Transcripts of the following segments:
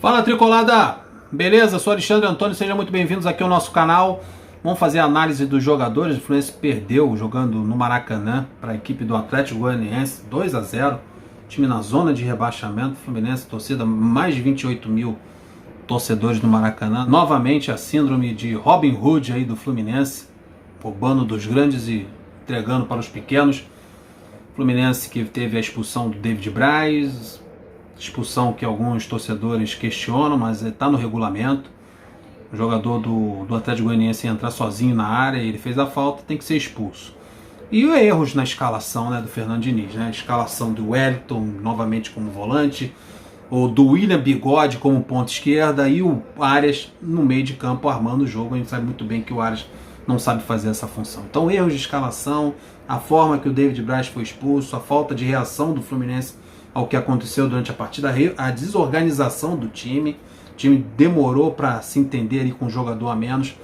Fala, Tricolada! Beleza? Sou Alexandre Antônio, sejam muito bem-vindos aqui ao nosso canal. Vamos fazer a análise dos jogadores. O Fluminense perdeu jogando no Maracanã para a equipe do Atlético Goianiense, 2-0. Time na zona de rebaixamento. Fluminense, torcida, mais de 28 mil torcedores no Maracanã. Novamente a síndrome de Robin Hood aí do Fluminense, roubando dos grandes e entregando para os pequenos. Fluminense que teve a expulsão do David Braz, expulsão que alguns torcedores questionam, mas está no regulamento. O jogador do Atlético Goianiense entrar sozinho na área, ele fez a falta, tem que ser expulso. E erros na escalação, né, do Fernando Diniz, né? A escalação do Wellington novamente como volante, ou do William Bigode como ponta esquerda, e o Arias no meio de campo armando o jogo. A gente sabe muito bem que o Arias não sabe fazer essa função. Então, erros de escalação, a forma que o David Braz foi expulso, a falta de reação do Fluminense ao que aconteceu durante a partida, a desorganização do time. O time demorou para se entender ali com um jogador a menos,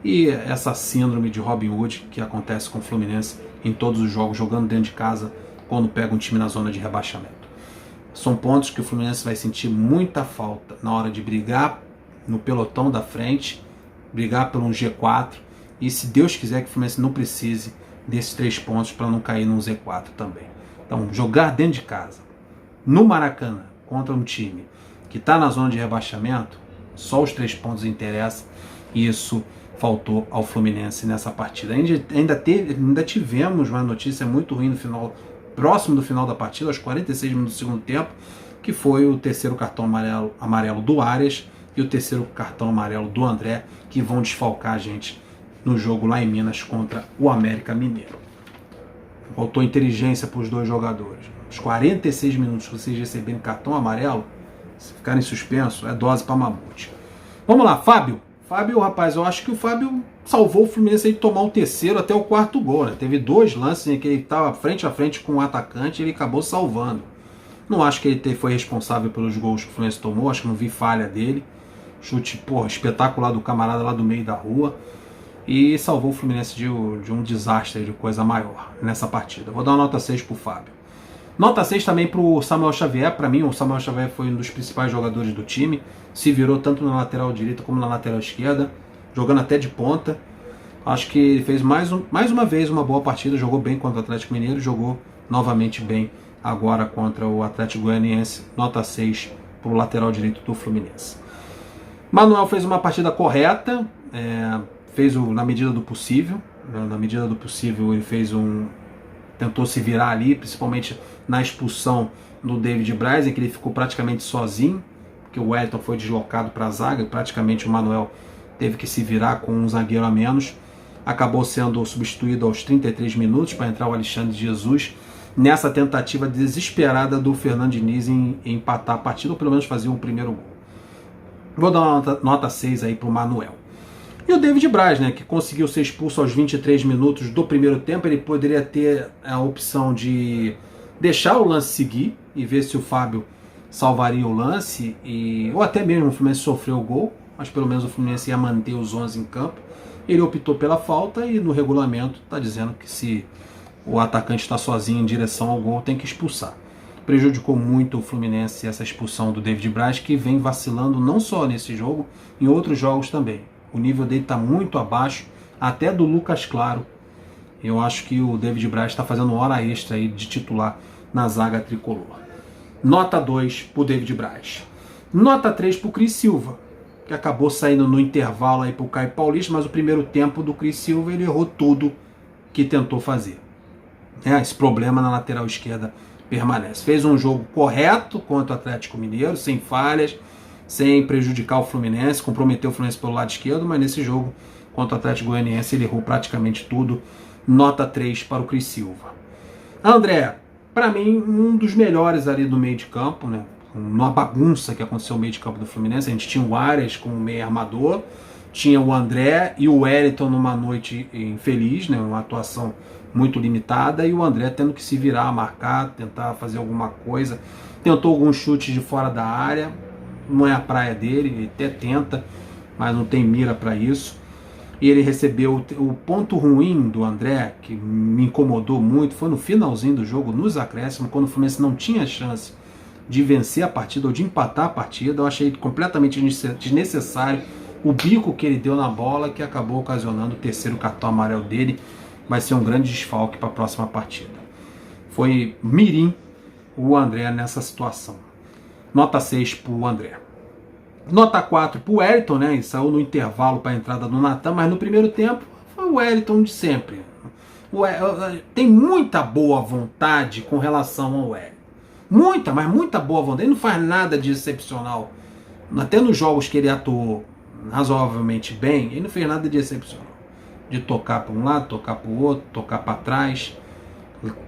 e essa síndrome de Robin Hood que acontece com o Fluminense em todos os jogos, jogando dentro de casa quando pega um time na zona de rebaixamento. São pontos que o Fluminense vai sentir muita falta na hora de brigar no pelotão da frente, brigar por um G4, e se Deus quiser que o Fluminense não precise desses 3 pontos para não cair num Z4 também. Então, jogar dentro de casa, no Maracanã, contra um time que está na zona de rebaixamento, só os 3 pontos interessam, e isso faltou ao Fluminense nessa partida. Ainda tivemos uma notícia muito ruim no final, próximo do final da partida, aos 46 minutos do segundo tempo, que foi o terceiro cartão amarelo do Arias e o terceiro cartão amarelo do André, que vão desfalcar a gente no jogo lá em Minas contra o América Mineiro. Faltou inteligência para os dois jogadores. Os 46 minutos que vocês receberem cartão amarelo, se ficarem suspensos, é dose para mamute. Vamos lá, Fábio. Fábio, rapaz, eu acho que o Fábio salvou o Fluminense aí de tomar o terceiro até o 4º gol, né? Teve 2 lances em que ele estava frente a frente com o atacante e ele acabou salvando. Não acho que ele foi responsável pelos gols que o Fluminense tomou, acho que não vi falha dele. Chute, porra, espetacular do camarada lá do meio da rua. E salvou o Fluminense de um desastre, de coisa maior nessa partida. Vou dar uma nota 6 pro Fábio. Nota 6 também pro Samuel Xavier. Para mim, o Samuel Xavier foi um dos principais jogadores do time. Se virou tanto na lateral direita como na lateral esquerda, jogando até de ponta. Acho que ele fez mais uma vez uma boa partida. Jogou bem contra o Atlético Mineiro, jogou novamente bem agora contra o Atlético Goianiense. Nota 6 pro lateral direito do Fluminense. Manuel fez uma partida correta, fez na medida do possível. Na medida do possível ele tentou se virar ali, principalmente na expulsão do David Braz, em que ele ficou praticamente sozinho, porque o Wellington foi deslocado para a zaga e praticamente o Manuel teve que se virar com um zagueiro a menos. Acabou sendo substituído aos 33 minutos para entrar o Alexandre Jesus, nessa tentativa desesperada do Fernando Diniz em empatar a partida, ou pelo menos fazer um primeiro gol. Vou dar uma nota 6 aí para o Manuel. E o David Braz, né, que conseguiu ser expulso aos 23 minutos do primeiro tempo. Ele poderia ter a opção de deixar o lance seguir e ver se o Fábio salvaria o lance, ou até mesmo o Fluminense sofreu o gol, mas pelo menos o Fluminense ia manter os 11 em campo. Ele optou pela falta, e no regulamento está dizendo que se o atacante está sozinho em direção ao gol, tem que expulsar. Prejudicou muito o Fluminense essa expulsão do David Braz, que vem vacilando não só nesse jogo, em outros jogos também. O nível dele está muito abaixo, até do Lucas Claro. Eu acho que o David Braz está fazendo hora extra aí de titular na zaga tricolor. Nota 2 para o David Braz. Nota 3 para o Cris Silva, que acabou saindo no intervalo aí para o Caio Paulista, mas o primeiro tempo do Cris Silva ele errou tudo que tentou fazer. Esse problema na lateral esquerda permanece. Fez um jogo correto contra o Atlético Mineiro, sem falhas, sem prejudicar o Fluminense, comprometeu o Fluminense pelo lado esquerdo, mas nesse jogo contra o Atlético Goianiense ele errou praticamente tudo. Nota 3 para o Cris Silva. André, para mim, um dos melhores ali do meio de campo, né? Numa bagunça que aconteceu no meio de campo do Fluminense. A gente tinha o Arias como meio armador, tinha o André e o Wellington numa noite infeliz, né? Uma atuação muito limitada, e o André tendo que se virar, marcar, tentar fazer alguma coisa. Tentou alguns chutes de fora da área, não é a praia dele, ele até tenta, mas não tem mira para isso. E ele recebeu o ponto ruim do André, que me incomodou muito, foi no finalzinho do jogo, nos acréscimos, quando o Fluminense não tinha chance de vencer a partida ou de empatar a partida. Eu achei completamente desnecessário o bico que ele deu na bola, que acabou ocasionando o terceiro cartão amarelo dele. Vai ser um grande desfalque para a próxima partida. Foi mirim o André nessa situação. Nota 6 para o André. Nota 4 para o Wellington, né? Ele saiu no intervalo para a entrada do Natan, mas no primeiro tempo foi o Wellington de sempre. Tem muita boa vontade com relação ao Wellington. Muita, mas muita boa vontade. Ele não faz nada de excepcional. Até nos jogos que ele atuou razoavelmente bem, ele não fez nada de excepcional. De tocar para um lado, tocar para o outro, tocar para trás,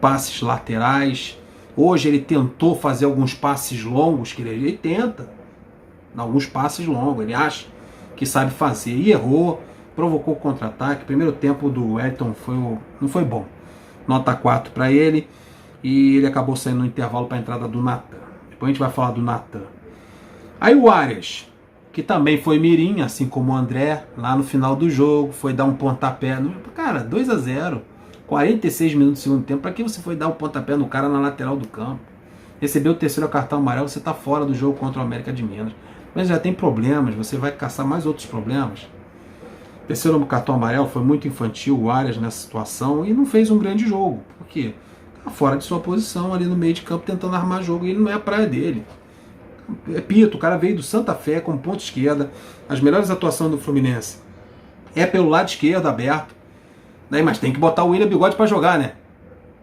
passes laterais. Hoje ele tentou fazer alguns passes longos, que ele tenta. Alguns passes longos, ele acha que sabe fazer. E errou, provocou contra-ataque. O primeiro tempo do Wellington não foi bom. Nota 4 para ele. E ele acabou saindo no intervalo para a entrada do Natan. Depois a gente vai falar do Natan. Aí o Arias, que também foi mirim, assim como o André, lá no final do jogo, foi dar um pontapé. Cara, 2-0, 46 minutos do segundo tempo. Para que você foi dar um pontapé no cara na lateral do campo? Recebeu o terceiro cartão amarelo, você está fora do jogo contra o América de Minas. Mas já tem problemas, você vai caçar mais outros problemas. O terceiro cartão amarelo foi muito infantil, o Arias nessa situação, e não fez um grande jogo. Por quê? Tá fora de sua posição ali no meio de campo tentando armar jogo, e ele não é a praia dele. Repito, o cara veio do Santa Fé como ponta esquerda. As melhores atuações do Fluminense é pelo lado esquerdo aberto. Daí, mas tem que botar o William Bigode para jogar, né?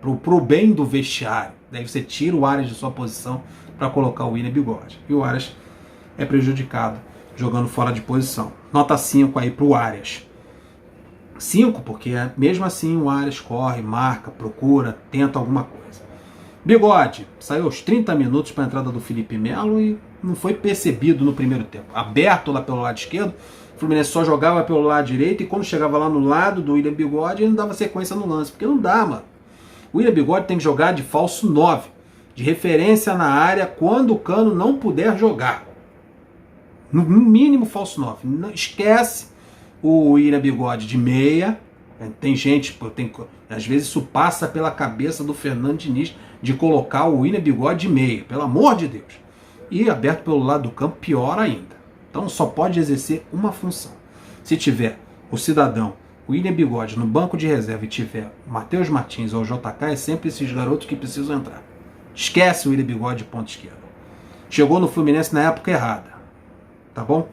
Pro bem do vestiário. Daí você tira o Arias de sua posição para colocar o William Bigode. E o Arias é prejudicado jogando fora de posição. Nota 5 aí pro Arias. 5 porque mesmo assim o Arias corre, marca, procura, tenta alguma coisa. Bigode saiu aos 30 minutos para a entrada do Felipe Melo e não foi percebido no primeiro tempo. Aberto lá pelo lado esquerdo, o Fluminense só jogava pelo lado direito e quando chegava lá no lado do William Bigode ele não dava sequência no lance, porque não dá, mano. O William Bigode tem que jogar de falso 9, de referência na área quando o Cano não puder jogar. No mínimo falso 9. Não esquece o William Bigode de meia. Tem gente, às vezes isso passa pela cabeça do Fernando Diniz de colocar o William Bigode de meia, pelo amor de Deus. E aberto pelo lado do campo, pior ainda. Então só pode exercer uma função. Se tiver o cidadão, o William Bigode no banco de reserva e tiver o Matheus Martins ou o JK, é sempre esses garotos que precisam entrar. Esquece o William Bigode de ponta esquerda. Chegou no Fluminense na época errada. Tá bom?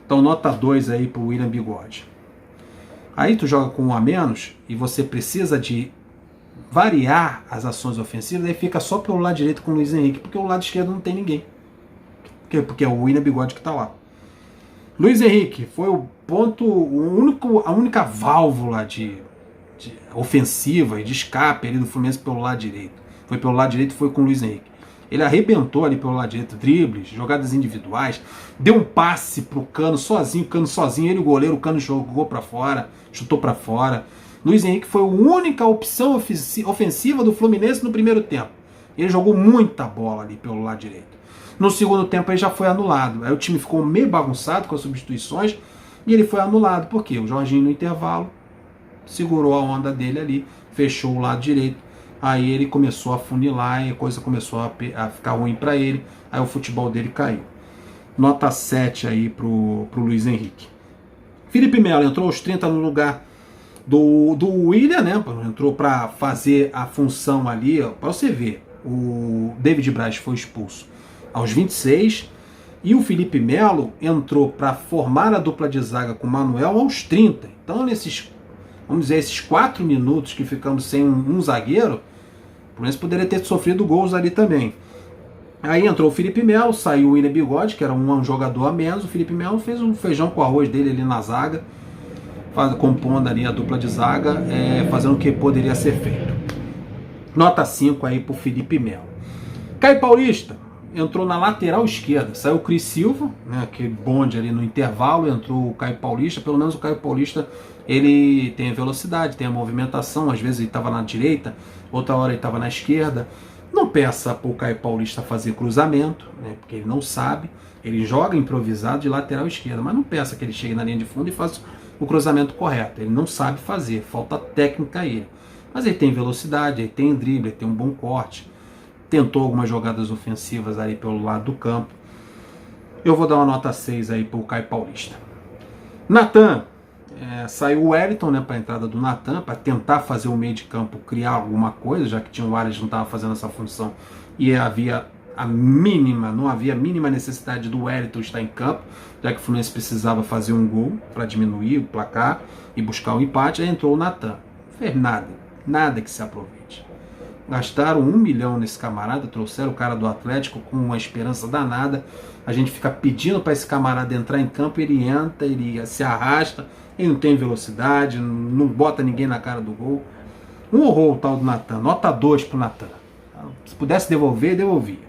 Então nota 2 aí pro William Bigode. Aí tu joga com um a menos e você precisa de variar as ações ofensivas, aí fica só pelo lado direito com o Luiz Henrique, porque o lado esquerdo não tem ninguém. Porque é o William Bigode que tá lá. Luiz Henrique foi o ponto, a única válvula de ofensiva e de escape ali do Fluminense pelo lado direito. Foi pelo lado direito, foi com o Luiz Henrique. Ele arrebentou ali pelo lado direito, dribles, jogadas individuais, deu um passe pro Cano sozinho, ele o goleiro, o Cano jogou para fora, chutou para fora. Luiz Henrique foi a única opção ofensiva do Fluminense no primeiro tempo. Ele jogou muita bola ali pelo lado direito. No segundo tempo ele já foi anulado. Aí o time ficou meio bagunçado com as substituições e ele foi anulado. Por quê? O Jorginho no intervalo segurou a onda dele ali, fechou o lado direito. Aí ele começou a funilar e a coisa começou a ficar ruim para ele. Aí o futebol dele caiu. Nota 7 aí pro Luiz Henrique. Felipe Melo entrou aos 30 no lugar do William, né? Entrou para fazer a função ali, para você ver. O David Braz foi expulso aos 26 e o Felipe Melo entrou para formar a dupla de zaga com o Manuel aos 30. Então nesses, vamos dizer, esses 4 minutos que ficamos sem um zagueiro, o Fluminense poderia ter sofrido gols ali também. Aí entrou o Felipe Melo, saiu o William Bigode, que era um jogador a menos. O Felipe Melo fez um feijão com arroz dele ali na zaga, compondo ali a dupla de zaga, fazendo o que poderia ser feito. Nota 5 aí pro Felipe Melo. Caio Paulista entrou na lateral esquerda, saiu o Cris Silva, né, aquele bonde ali no intervalo, entrou o Caio Paulista. Pelo menos o Caio Paulista, ele tem a velocidade, tem a movimentação, às vezes ele estava na direita, outra hora ele estava na esquerda. Não peça para o Caio Paulista fazer cruzamento, né, porque ele não sabe, ele joga improvisado de lateral esquerda, mas não peça que ele chegue na linha de fundo e faça o cruzamento correto, ele não sabe fazer, falta técnica a ele. Mas ele tem velocidade, ele tem drible, ele tem um bom corte, tentou algumas jogadas ofensivas aí pelo lado do campo. Eu vou dar uma nota 6 aí pro Caio Paulista. Natan, saiu o Wellington, né, para a entrada do Natan, para tentar fazer o meio de campo criar alguma coisa, já que tinha o Arias que não estava fazendo essa função e não havia a mínima necessidade do Wellington estar em campo, já que o Fluminense precisava fazer um gol para diminuir o placar e buscar o empate. Aí entrou o Natan, não fez nada que se aproveite. Gastaram 1 milhão nesse camarada, trouxeram o cara do Atlético com uma esperança danada. A gente fica pedindo para esse camarada entrar em campo, ele entra, ele se arrasta, ele não tem velocidade, não bota ninguém na cara do gol. Um horror o tal do Natan, nota 2 pro Natan. Se pudesse devolver, devolvia.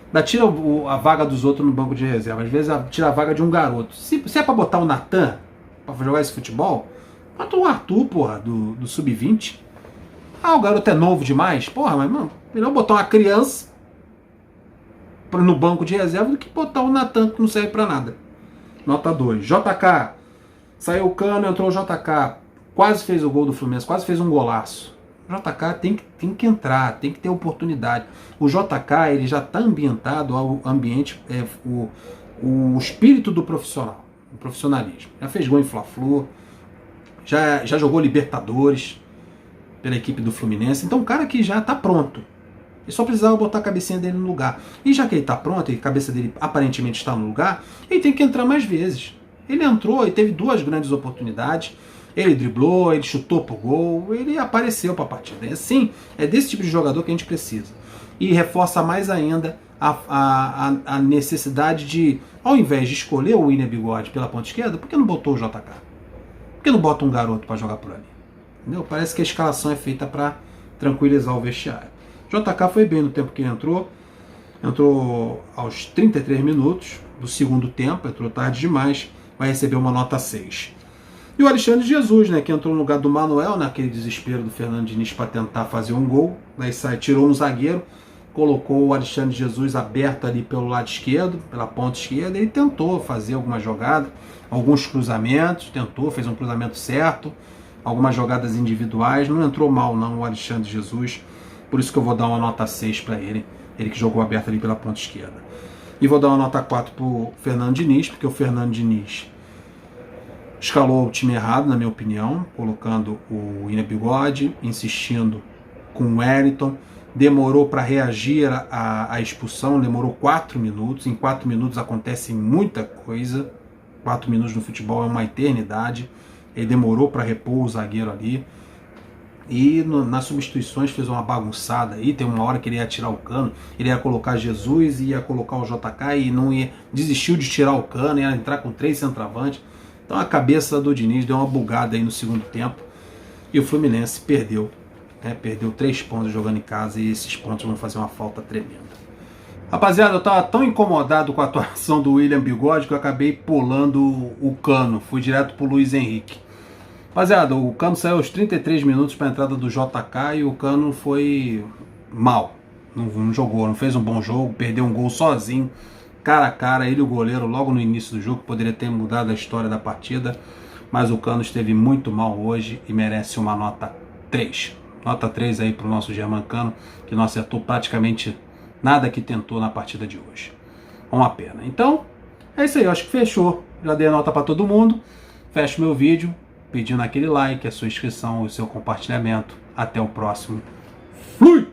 Ainda tira a vaga dos outros no banco de reserva, às vezes tira a vaga de um garoto. Se é para botar o Natan para jogar esse futebol, bota o Arthur, porra, do Sub-20. O garoto é novo demais? Porra, mas mano, melhor botar uma criança no banco de reserva do que botar o Natan, que não serve pra nada. Nota 2. JK. Saiu o Cano, entrou o JK. Quase fez o gol do Fluminense, quase fez um golaço. O JK tem que entrar, tem que ter oportunidade. O JK, ele já está ambientado ao ambiente, o espírito do profissional, o profissionalismo. Já fez gol em Fla-Flu, já jogou Libertadores pela equipe do Fluminense, então o cara que já está pronto. Ele só precisava botar a cabecinha dele no lugar. E já que ele está pronto, e a cabeça dele aparentemente está no lugar, ele tem que entrar mais vezes. Ele entrou e teve 2 grandes oportunidades, ele driblou, ele chutou pro gol, ele apareceu para a partida. E assim, é desse tipo de jogador que a gente precisa. E reforça mais ainda a necessidade de, ao invés de escolher o William Bigode pela ponta esquerda, por que não botou o JK? Por que não bota um garoto para jogar por ali? Entendeu? Parece que a escalação é feita para tranquilizar o vestiário. JK foi bem no tempo que ele entrou aos 33 minutos do segundo tempo, entrou tarde demais, vai receber uma nota 6. E o Alexandre Jesus, né, que entrou no lugar do Manuel, naquele desespero do Fernando Diniz para tentar fazer um gol, aí tirou um zagueiro, colocou o Alexandre Jesus aberto ali pelo lado esquerdo, pela ponta esquerda, e tentou fazer alguma jogada, alguns cruzamentos, fez um cruzamento certo, algumas jogadas individuais, não entrou mal não o Alexandre Jesus, por isso que eu vou dar uma nota 6 para ele que jogou aberto ali pela ponta esquerda. E vou dar uma nota 4 para o Fernando Diniz, porque o Fernando Diniz escalou o time errado, na minha opinião, colocando o William Bigode, insistindo com o Wellington, demorou para reagir à expulsão, demorou 4 minutos, em 4 minutos acontece muita coisa, 4 minutos no futebol é uma eternidade, ele demorou para repor o zagueiro ali, e nas substituições fez uma bagunçada aí, tem uma hora que ele ia tirar o Cano, ele ia colocar Jesus, ia colocar o JK e não ia, desistiu de tirar o Cano, ia entrar com 3 centroavantes. Então a cabeça do Diniz deu uma bugada aí no segundo tempo e o Fluminense perdeu, perdeu 3 pontos jogando em casa e esses pontos vão fazer uma falta tremenda. Rapaziada, eu tava tão incomodado com a atuação do William Bigode que eu acabei pulando o Cano, fui direto pro Luiz Henrique. Rapaziada, o Cano saiu aos 33 minutos para a entrada do JK e o Cano foi mal. Não jogou, não fez um bom jogo, perdeu um gol sozinho, cara a cara, ele e o goleiro logo no início do jogo, poderia ter mudado a história da partida, mas o Cano esteve muito mal hoje e merece uma nota 3. Nota 3 aí para o nosso Germán Cano, que não acertou praticamente nada que tentou na partida de hoje. Uma pena. Então, é isso aí, eu acho que fechou. Já dei a nota para todo mundo. Fecho meu vídeo pedindo aquele like, a sua inscrição, o seu compartilhamento. Até o próximo. Fui!